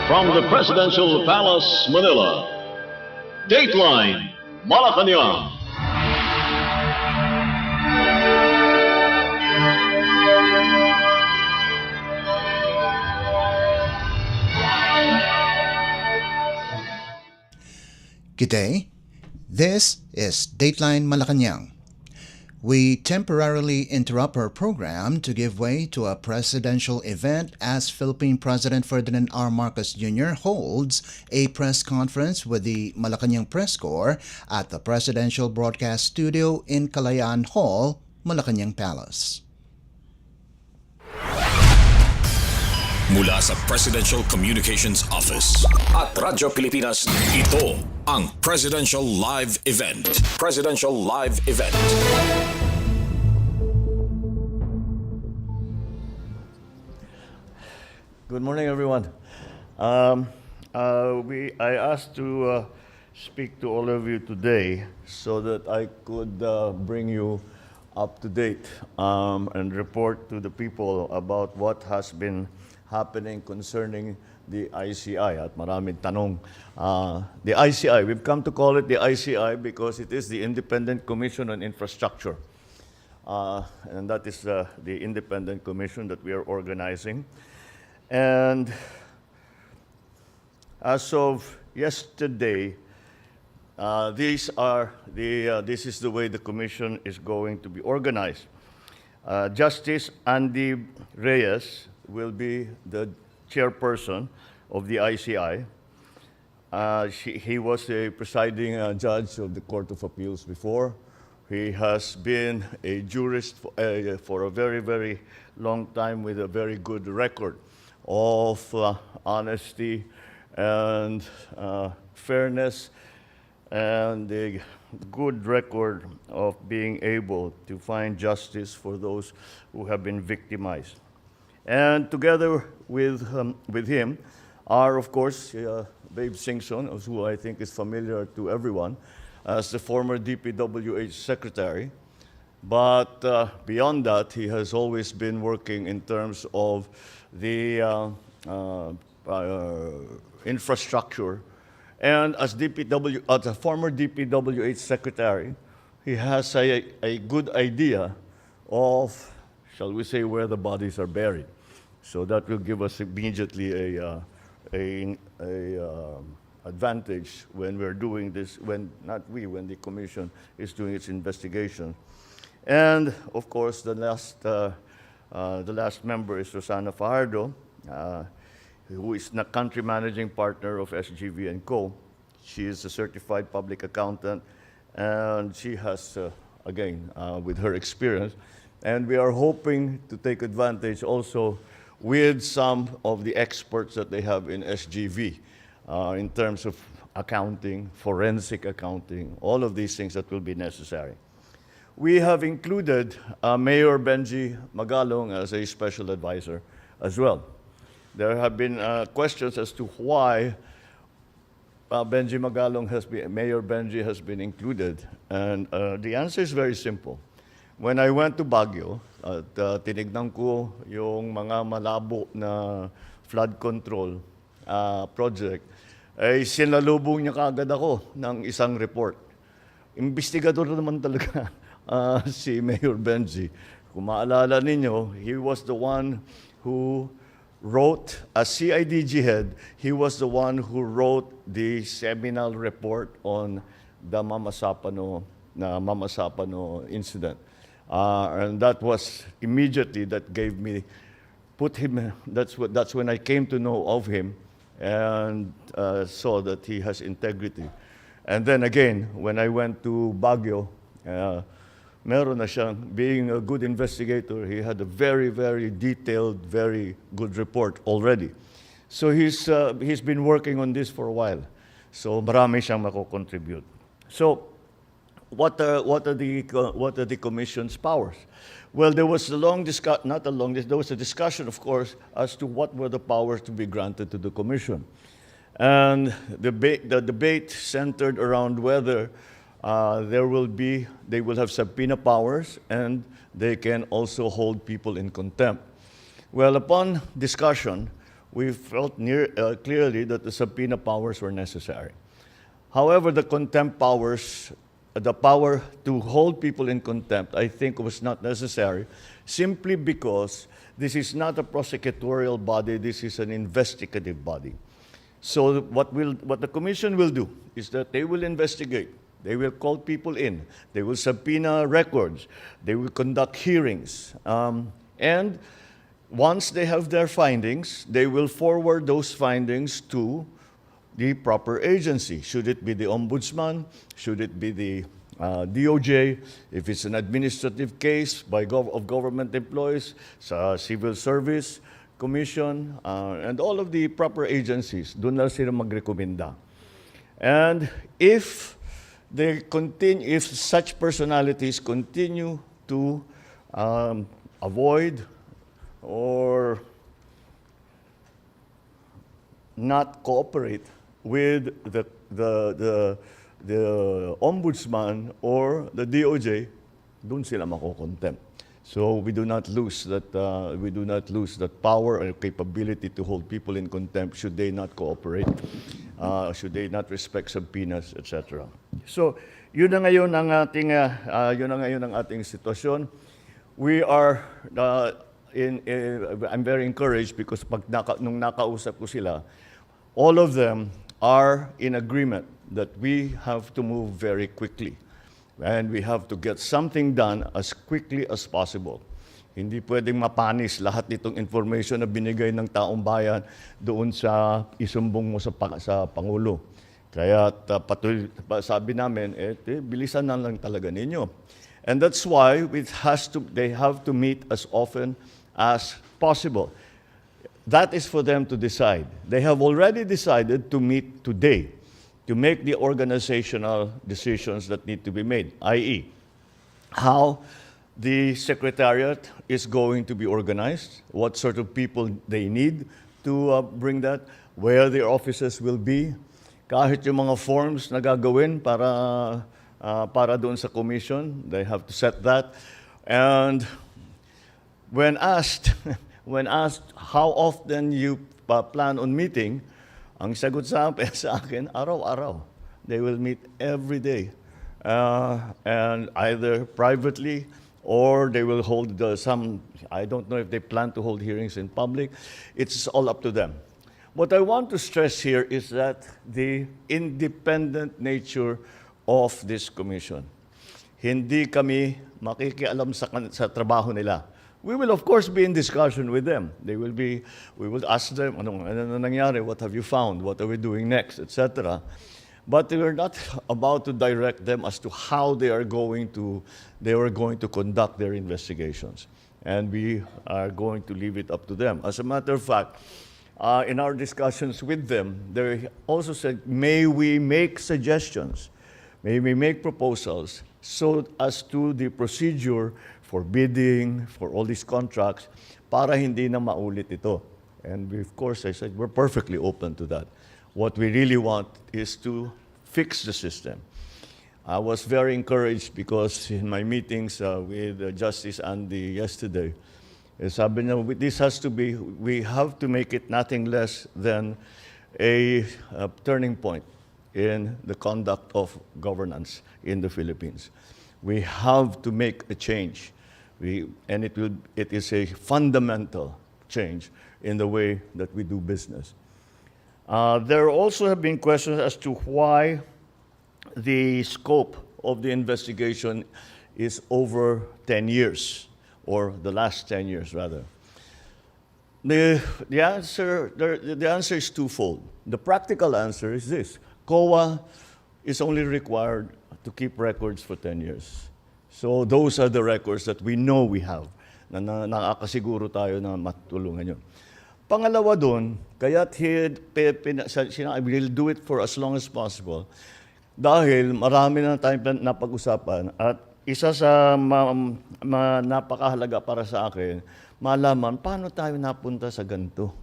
From the Presidential Palace, Manila, Dateline Malacañang. Good day. This is Dateline Malacañang. We temporarily interrupt our program to give way to a presidential event as Philippine President Ferdinand R. Marcos Jr. holds a press conference with the Malacañang Press Corps at the Presidential Broadcast Studio in Kalayaan Hall, Malacañang Palace. Mula sa Presidential Communications Office at Radyo Pilipinas, ito ang Presidential Live Event. Presidential Live Event. Good morning, everyone. I asked to speak to all of you today so that I could bring you up to date and report to the people about what has been happening concerning the ICI at maraming tanong. The ICI, we've come to call it the ICI because it is the Independent Commission on Infrastructure. And that is the independent commission that we are organizing. And as of yesterday, this is the way the commission is going to be organized. Justice Andy Reyes will be the chairperson of the ICI. He was a presiding judge of the Court of Appeals before. He has been a jurist for a very, very long time with a very good record of honesty and fairness, and a good record of being able to find justice for those who have been victimized. And together with him are, of course, Babe Singson, who I think is familiar to everyone, as the former DPWH secretary. But beyond that, he has always been working in terms of the infrastructure. And as a former DPWH secretary, he has a good idea of, shall we say, where the bodies are buried. So that will give us immediately a advantage when we're doing this, when the commission is doing its investigation. And of course, the last member is Rosana Fajardo, who is the country managing partner of SGV & Co. She is a certified public accountant, and she has, again, with her experience, and we are hoping to take advantage also with some of the experts that they have in SGV in terms of accounting, forensic accounting, all of these things that will be necessary. We have included Mayor Benji Magalong as a special advisor as well. There have been questions as to why Mayor Benji has been included, and the answer is very simple. When I went to Baguio, at tinignan ko yung mga malabo na flood control project, ay sinalubong niya kaagad ako ng isang report. Investigador naman talaga si Mayor Benji. Kung maalala ninyo, he was the one who wrote, as CIDG head, he was the one who wrote the seminal report on the Mama Sapano incident. And that was immediately that gave me, that's when I came to know of him and saw that he has integrity. And then again, when I went to Baguio, meron na siyang, being a good investigator, he had a very, very detailed, very good report already. So he's been working on this for a while. So marami siyang mako-contribute. So what are the commission's powers? Well, there was there was a discussion, of course, as to what were the powers to be granted to the commission. And the debate centered around whether they will have subpoena powers, and they can also hold people in contempt. Well, upon discussion, we felt clearly that the subpoena powers were necessary. However, the contempt powers, the power to hold people in contempt, I think was not necessary, simply because this is not a prosecutorial body, this is an investigative body. So what the commission will do is that they will investigate. They will call people in. They will subpoena records. They will conduct hearings. And once they have their findings, they will forward those findings to the proper agency. Should it be the Ombudsman? Should it be the DOJ? If it's an administrative case of government employees, Civil Service Commission, and all of the proper agencies, doon na sila magrekomenda. And if such personalities continue to avoid or not cooperate with the Ombudsman or the DOJ, doon sila makokontempt. So we do not lose that power or capability to hold people in contempt should they not cooperate, should they not respect subpoenas, etc. So yun na ngayon ang ating sitwasyon. We are I'm very encouraged because nung nakausap ko sila, all of them are in agreement that we have to move very quickly. And we have to get something done as quickly as possible. Hindi pwedeng mapanis lahat nitong information na binigay ng taong bayan doon sa isumbong mo sa Pangulo. Kaya sabi namin, bilisan na lang talaga ninyo. And that's why they have to meet as often as possible. That is for them to decide. They have already decided to meet today, to make the organizational decisions that need to be made, i.e., how the Secretariat is going to be organized, what sort of people they need to bring that, where their offices will be, kahit yung mga forms na gagawin para doon sa commission, they have to set that. And when asked how often you plan on meeting, ang sagot sa akin, araw-araw. They will meet every day. And either privately or they will hold I don't know if they plan to hold hearings in public. It's all up to them. What I want to stress here is that the independent nature of this commission. Hindi kami makikialam sa trabaho nila. We will, of course, be in discussion with them. We will ask them, ano nangyari? What have you found? What are we doing next? Etc. But we're not about to direct them as to how they are going to conduct their investigations. And we are going to leave it up to them. As a matter of fact, in our discussions with them, they also said, may we make suggestions? May we make proposals so as to the procedure for bidding, for all these contracts, para hindi na maulit ito. And of course, I said, we're perfectly open to that. What we really want is to fix the system. I was very encouraged because in my meetings with Justice Andy yesterday, sabi niya, we have to make it nothing less than a turning point in the conduct of governance in the Philippines. We have to make a change. And it is a fundamental change in the way that we do business. There also have been questions as to why the scope of the investigation is over 10 years, or the last 10 years, rather. The answer is twofold. The practical answer is this. COA is only required to keep records for 10 years. So those are the records that we know we have, na nakakasiguro tayo na matulungan yun. Pangalawa doon, kaya't we'll do it for as long as possible, dahil marami na tayong napag-usapan, at isa sa napakahalaga para sa akin, malaman paano tayo napunta sa ganito.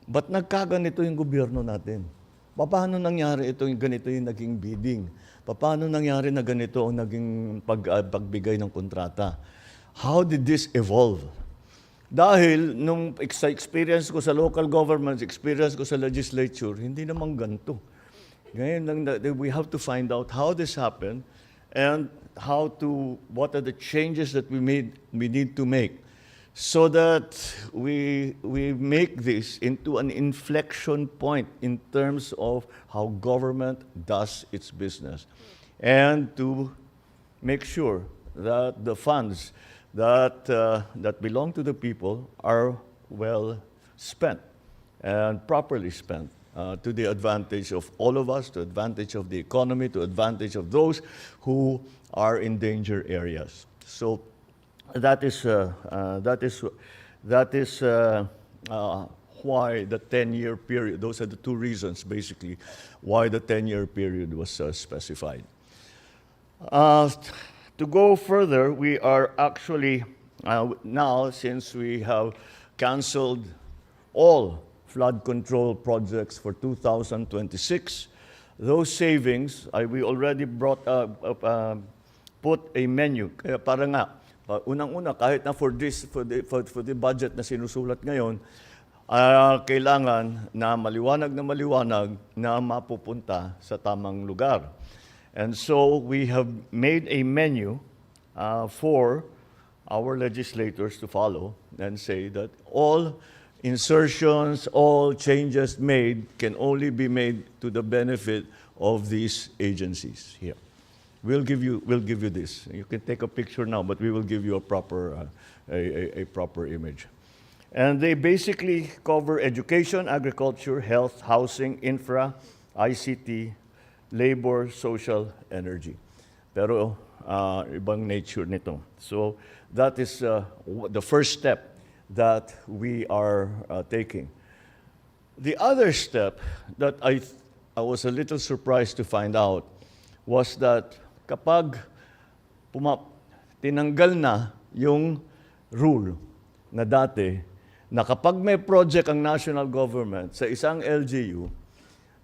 Ba't nagkaganito yung gobyerno natin? Paano nangyari ganito yung naging bidding? Paano nangyari na ganito ang naging pagbigay ng kontrata? How did this evolve? Dahil nung sa experience ko sa local governments, experience ko sa legislature, hindi naman ganito. Ngayon lang we have to find out how this happened and what are the changes that we need to make so that we make this into an inflection point in terms of how government does its business, and to make sure that the funds that belong to the people are well spent and properly spent to the advantage of all of us, to advantage of the economy, to advantage of those who are in danger areas. So that is why the 10-year period. Those are the two reasons, basically, why the 10-year period was specified. To go further, we are actually now, since we have canceled all flood control projects for 2026, those savings, we already put a menu. Kaya para nga, unang-una, kahit na for the budget na sinusulat ngayon, kailangan na maliwanag na mapupunta sa tamang lugar. And so we have made a menu for our legislators to follow and say that all insertions, all changes made can only be made to the benefit of these agencies here. We'll give you this. You can take a picture now, but we will give you a proper image. And they basically cover education, agriculture, health, housing, infra, ICT, labor, social, energy. Pero ibang nature nito. So that is the first step that we are taking. The other step that I was a little surprised to find out was that kapag tinanggal na yung rule na dati na kapag may project ang national government sa isang LGU,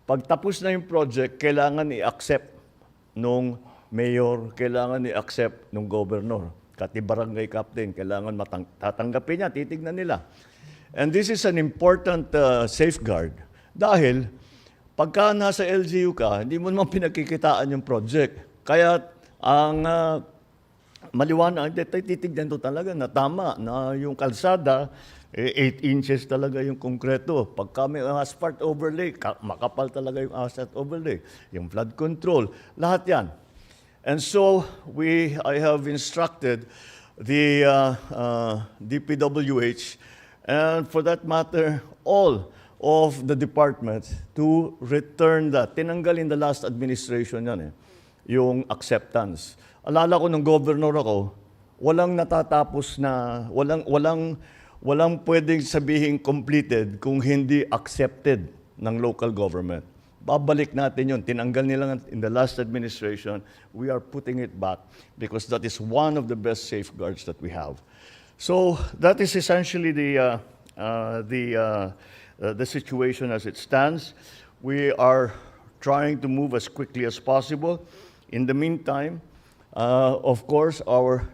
pagtapos na yung project, kailangan i-accept nung mayor, kailangan i-accept nung governor. Kati barangay captain, kailangan tatanggapin niya, titignan nila. And this is an important safeguard. Dahil, pagka nasa LGU ka, hindi mo naman pinagkikitaan yung project. Kaya, ang maliwanag, titignan to talaga na tama, na yung kalsada, 8 inches talaga yung konkreto. Pagka may asphalt overlay, makapal talaga yung asphalt overlay. Yung flood control, lahat yan. And so, I have instructed the DPWH, and for that matter, all of the departments to return that. Tinanggal in the last administration yan yung acceptance. Alala ko nung governor ako, walang natatapos na, walang pwedeng sabihin completed kung hindi accepted ng local government. Babalik natin yun. Tinanggal nila in the last administration. We are putting it back because that is one of the best safeguards that we have. So that is essentially the situation as it stands. We are trying to move as quickly as possible. In the meantime, of course, our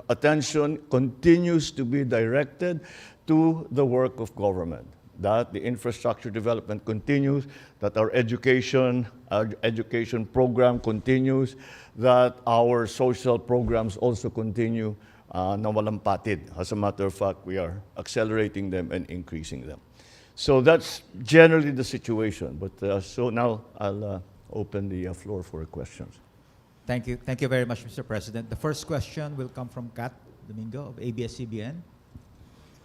attention continues to be directed to the work of government, that the infrastructure development continues, that our education program continues, that our social programs also continue na walang patid. As a matter of fact, we are accelerating them and increasing them. So that's generally the situation. But so now I'll open the floor for questions. Thank you. Thank you very much, Mr. President. The first question will come from Kat Domingo of ABS-CBN.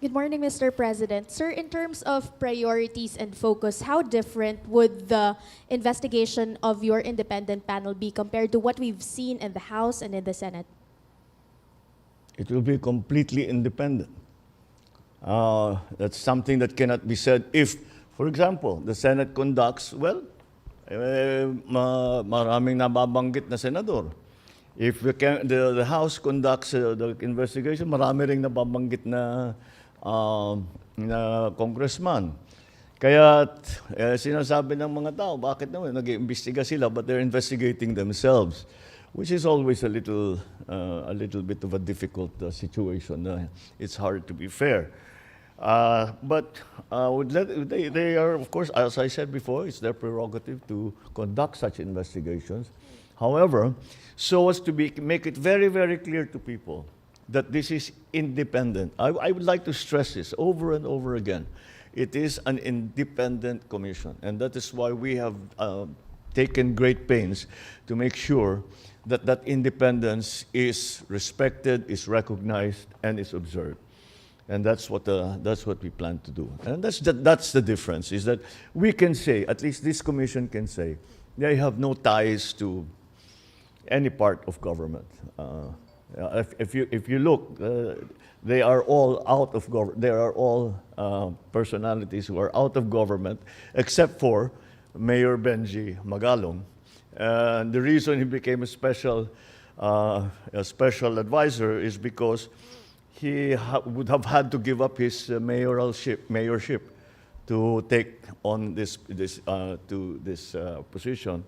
Good morning, Mr. President. Sir, in terms of priorities and focus, how different would the investigation of your independent panel be compared to what we've seen in the House and in the Senate? It will be completely independent. That's something that cannot be said if, for example, the Senate conducts, maraming nababanggit na senador. If the House conducts the investigation, marami ring nababanggit na congressman. Kaya sinasabi ng mga tao, bakit naman nag-iimbestiga sila but they're investigating themselves. which is always a little bit of a difficult situation. It's hard to be fair. They are, of course, as I said before, it's their prerogative to conduct such investigations. However, so as to make it very, very clear to people that this is independent. I would like to stress this over and over again. It is an independent commission, and that is why we have taken great pains to make sure that that independence is respected, is recognized, and is observed. And that's what we plan to do. And that's the difference, is that we can say, at least this commission can say, they have no ties to any part of government. If you look, they are all out of government. They are all personalities who are out of government, except for Mayor Benji Magalong. And the reason he became a special advisor is because he would have had to give up his mayorship to take on this position.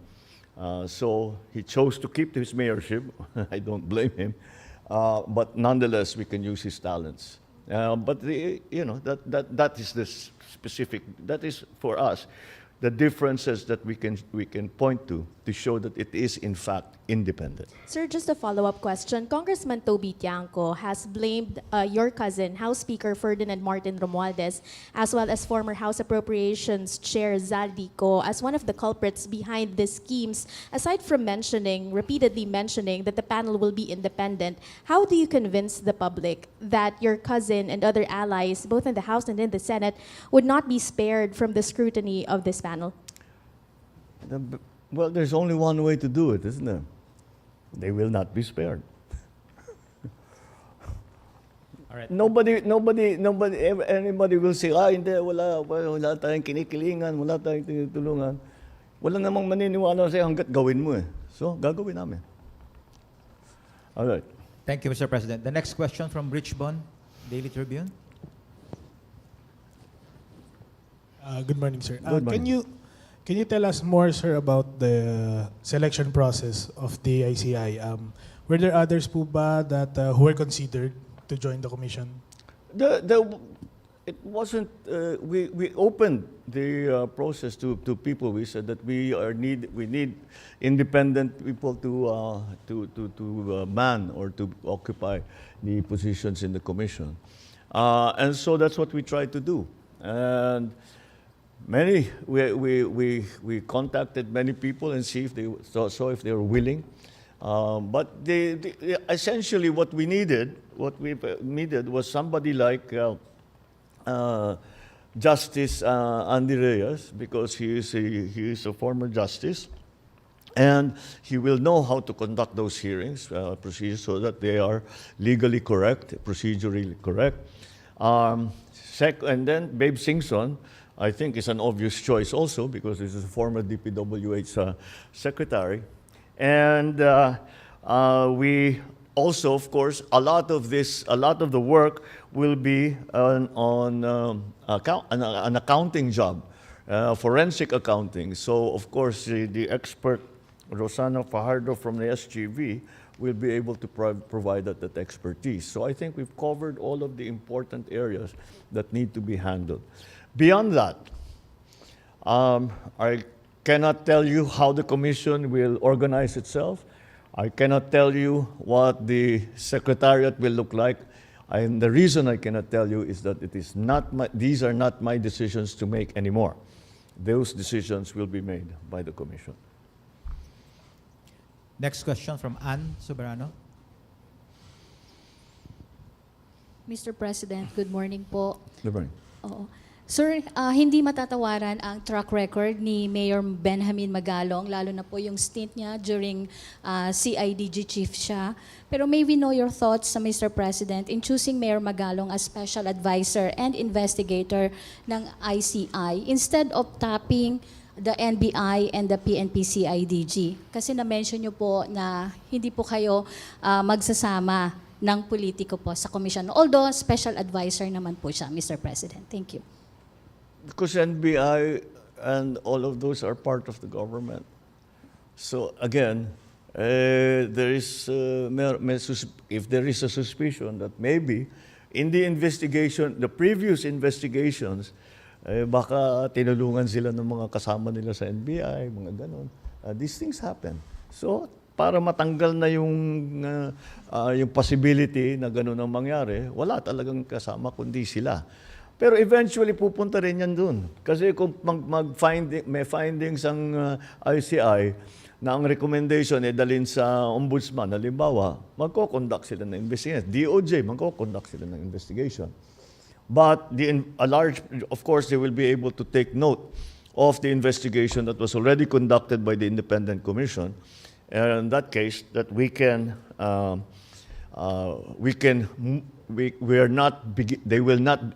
So he chose to keep his mayorship. I don't blame him. But nonetheless, we can use his talents. But that is the specific. That is for us the differences that we can point to show that it is in fact independent. Sir, just a follow-up question. Congressman Toby Tiangco has blamed your cousin, House Speaker Ferdinand Martin Romualdez, as well as former House Appropriations Chair Zaldico as one of the culprits behind these schemes. Aside from repeatedly mentioning that the panel will be independent, how do you convince the public that your cousin and other allies, both in the House and in the Senate, would not be spared from the scrutiny of this panel? Well, there's only one way to do it, isn't there? They will not be spared. All right. Anybody will say, hindi, wala tayong kinikilingan, wala tayong tinutulungan. Wala namang maniniwala sa'yo hanggat gawin mo eh. So, gagawin namin. All right. Thank you, Mr. President. The next question from Rich Bon, Daily Tribune. Good morning, sir. Good morning. Can you tell us more, sir, about the selection process of the ICI? Were there others po ba that who were considered to join the commission? It wasn't. We opened the process to people. We said that we need independent people to man or to occupy the positions in the commission, and so that's what we tried to do. And we contacted many people and see if they were willing. But essentially what we needed was somebody like Justice Andy Reyes, because he is a former justice, and he will know how to conduct those hearings procedures so that they are legally correct, procedurally correct. And then Babe Singson, I think, is an obvious choice also, because this is a former DPWH secretary. And we also, of course, a lot of the work will be on an accounting job, forensic accounting. So, of course, the expert, Rosana Fajardo from the SGV, will be able to provide that expertise. So I think we've covered all of the important areas that need to be handled. Beyond that, I cannot tell you how the commission will organize itself. I cannot tell you what the secretariat will look like. And the reason I cannot tell you is that these are not my decisions to make anymore. Those decisions will be made by the commission. Next question from Ann Soberano. Mr. President, good morning po. Good morning. Oo. Sir, hindi matatawaran ang track record ni Mayor Benjamin Magalong, lalo na po yung stint niya during CIDG chief siya. Pero may we know your thoughts, Mr. President, in choosing Mayor Magalong as special advisor and investigator ng ICI instead of tapping the NBI and the PNP-CIDG? Kasi na-mention niyo po na hindi po kayo magsasama ng politiko po sa commission. Although, special advisor naman po siya, Mr. President. Thank you. Because NBI and all of those are part of the government. So again, if there is a suspicion that maybe in the investigation, the previous investigations, baka tinulungan sila ng mga kasama nila sa NBI, mga ganon. These things happen. So, para matanggal na yung possibility na ganon ang mangyari, wala talagang kasama kundi sila. Pero eventually pupunta rin yan dun. Kasi kung may findings ang ICI na ang recommendation ay dalhin sa ombudsman, halimbawa, magko-conduct sila ng investigation. DOJ, magko-conduct sila ng investigation. But of course, they will be able to take note of the investigation that was already conducted by the independent commission. And in that case, that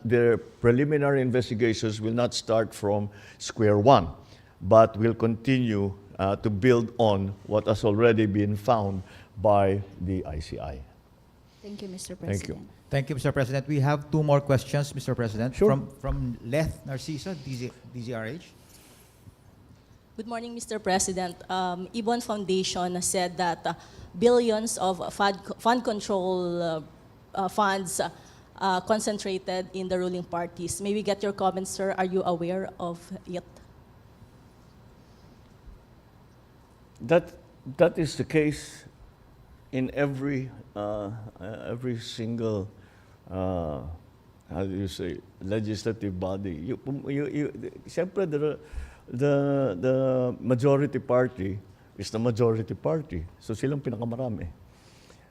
their preliminary investigations will not start from square one, but will continue to build on what has already been found by the ICI. Thank you, Mr. President. Thank you. Thank you, Mr. President. We have two more questions, Mr. President. Sure. From Leth Narcisa, DZRH. Good morning, Mr. President. Ibon Foundation said that billions of fund control funds concentrated in the ruling parties. May we get your comments, sir? Are you aware of it? That is the case in every single how do you say legislative body. Siyempre, the majority party is the majority party, so silang pinakamarami.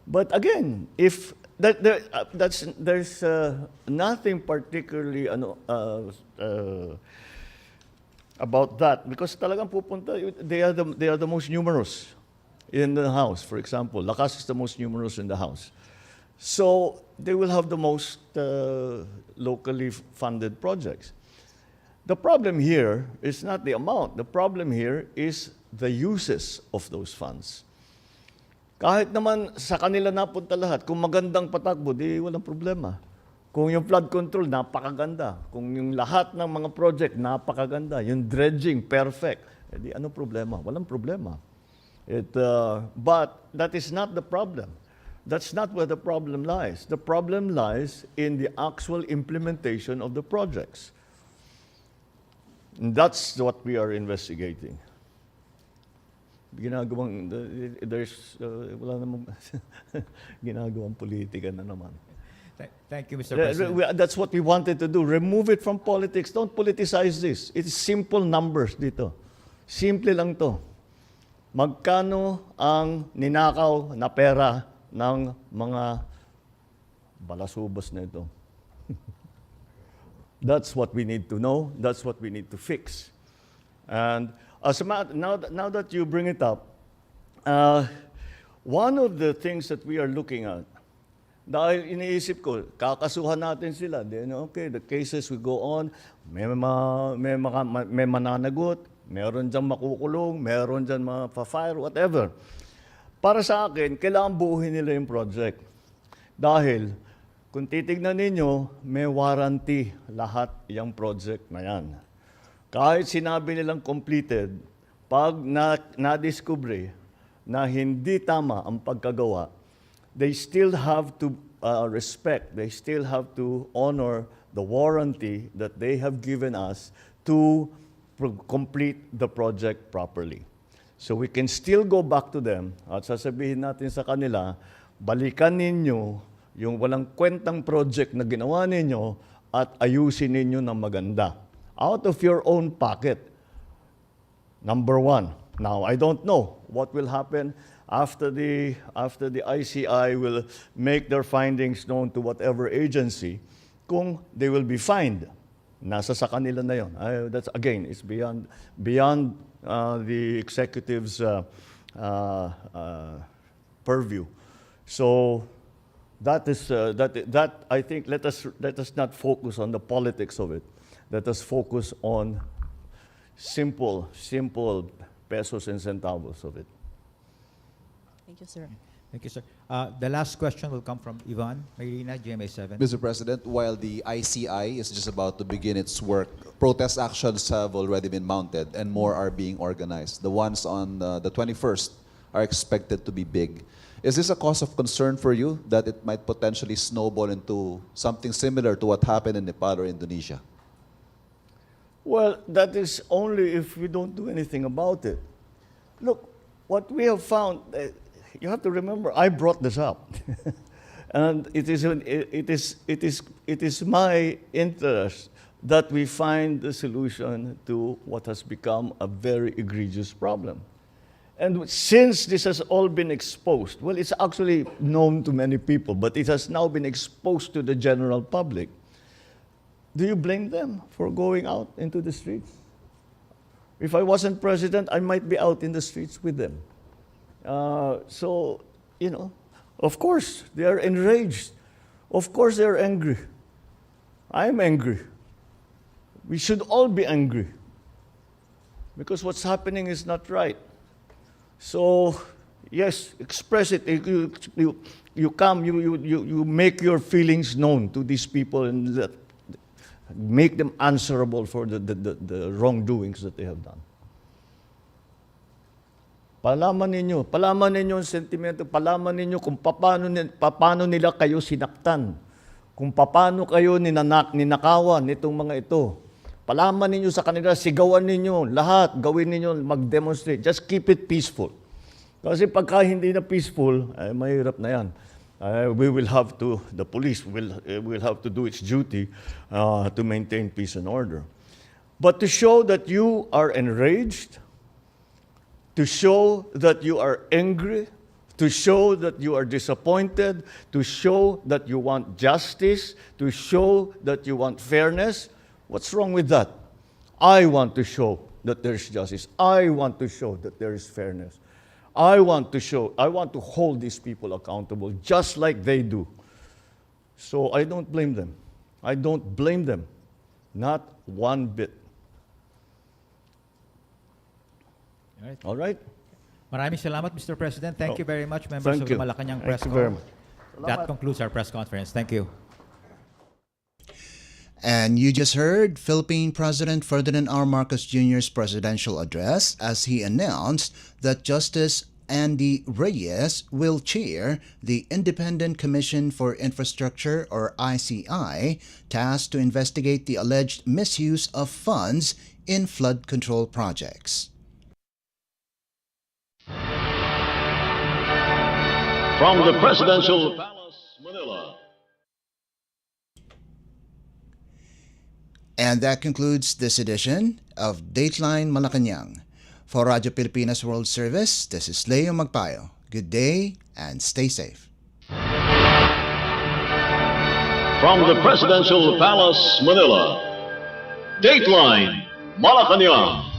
But again, if there's nothing particularly about that, because talagang pupunta, they are the most numerous in the House. For example, Lakas is the most numerous in the House. So they will have the most locally funded projects. The problem here is not the amount. The problem here is the uses of those funds. Kahit naman sa kanila napunta lahat, kung magandang patakbo, di walang problema. Kung yung flood control, napakaganda. Kung yung lahat ng mga project, napakaganda. Yung dredging, perfect. Eh di ano problema? Walang problema. But that is not the problem. That's not where the problem lies. The problem lies in the actual implementation of the projects. And that's what we are investigating. Wala namang ginagawang politika na naman. Thank you, Mr. President. That's what we wanted to do. Remove it from politics. Don't politicize this. It's simple numbers dito. Simple lang to. Magkano ang ninakaw na pera ng mga balasubas na ito? That's what we need to know. That's what we need to fix. And now that you bring it up, one of the things that we are looking at, dahil iniisip ko, kakasuhan natin sila. Then, okay, the cases will go on. May mananagot, meron dyan makukulong, meron dyan mapa-fire, whatever. Para sa akin, kailangan buuhin nila yung project. Dahil, kung titignan ninyo, may warranty lahat yung project na yan. Kahit sinabi nilang completed, pag na-discover na hindi tama ang pagkagawa, they still have to respect, they still have to honor the warranty that they have given us to complete the project properly. So we can still go back to them at sasabihin natin sa kanila, balikan ninyo yung walang kwentang project na ginawa ninyo at ayusin ninyo ng maganda. Out of your own pocket. Number one. Now, I don't know what will happen after the ICI will make their findings known to whatever agency, kung they will be fined. Nasa sa kanila na yun. That's again, it's beyond the executive's purview. So that I think let us not focus on the politics of it. Let us focus on simple pesos and centavos of it. Thank you, sir. Thank you, sir. The last question will come from Ivan Mayrina, GMA7. Mr. President, while the ICI is just about to begin its work, protest actions have already been mounted and more are being organized. The ones on the 21st are expected to be big. Is this a cause of concern for you that it might potentially snowball into something similar to what happened in Nepal or Indonesia? Well, that is only if we don't do anything about it. Look, what we have found, you have to remember, I brought this up. And it is my interest that we find the solution to what has become a very egregious problem. And since this has all been exposed, well, it's actually known to many people, but it has now been exposed to the general public. Do you blame them for going out into the streets? If I wasn't president, I might be out in the streets with them. So, you know, of course, they are enraged. Of course, they are angry. I'm angry. We should all be angry because what's happening is not right. So, yes, express it. You come, you make your feelings known to these people and make them answerable for the wrongdoings that they have done. Palaman ninyo ang sentimento, palaman ninyo kung paano nila kayo sinaktan, kung paano kayo ninakawan nitong mga ito. Palaman ninyo sa kanila, sigawan ninyo, lahat, gawin ninyo, mag-demonstrate. Just keep it peaceful. Kasi pagka hindi na peaceful, mahirap na yan. The police will have to do its duty to maintain peace and order. But to show that you are enraged, to show that you are angry, to show that you are disappointed, to show that you want justice, to show that you want fairness, what's wrong with that? I want to show that there's justice. I want to show that there is fairness. I want to hold these people accountable just like they do. So I don't blame them. I don't blame them. Not one bit. All right? Maraming salamat, Mr. President. Thank you very much, members of the Malacañang Press Thank you very much. That concludes our press conference. Thank you. And you just heard Philippine President Ferdinand R. Marcos Jr.'s presidential address as he announced that Justice Andy Reyes will chair the Independent Commission for Infrastructure, or ICI, tasked to investigate the alleged misuse of funds in flood control projects. From the Presidential Palace, Manila. And that concludes this edition of Dateline Malacañang. For Radyo Pilipinas World Service, this is Leo Magpayo. Good day and stay safe. From the Presidential Palace, Manila. Dateline Malacañang.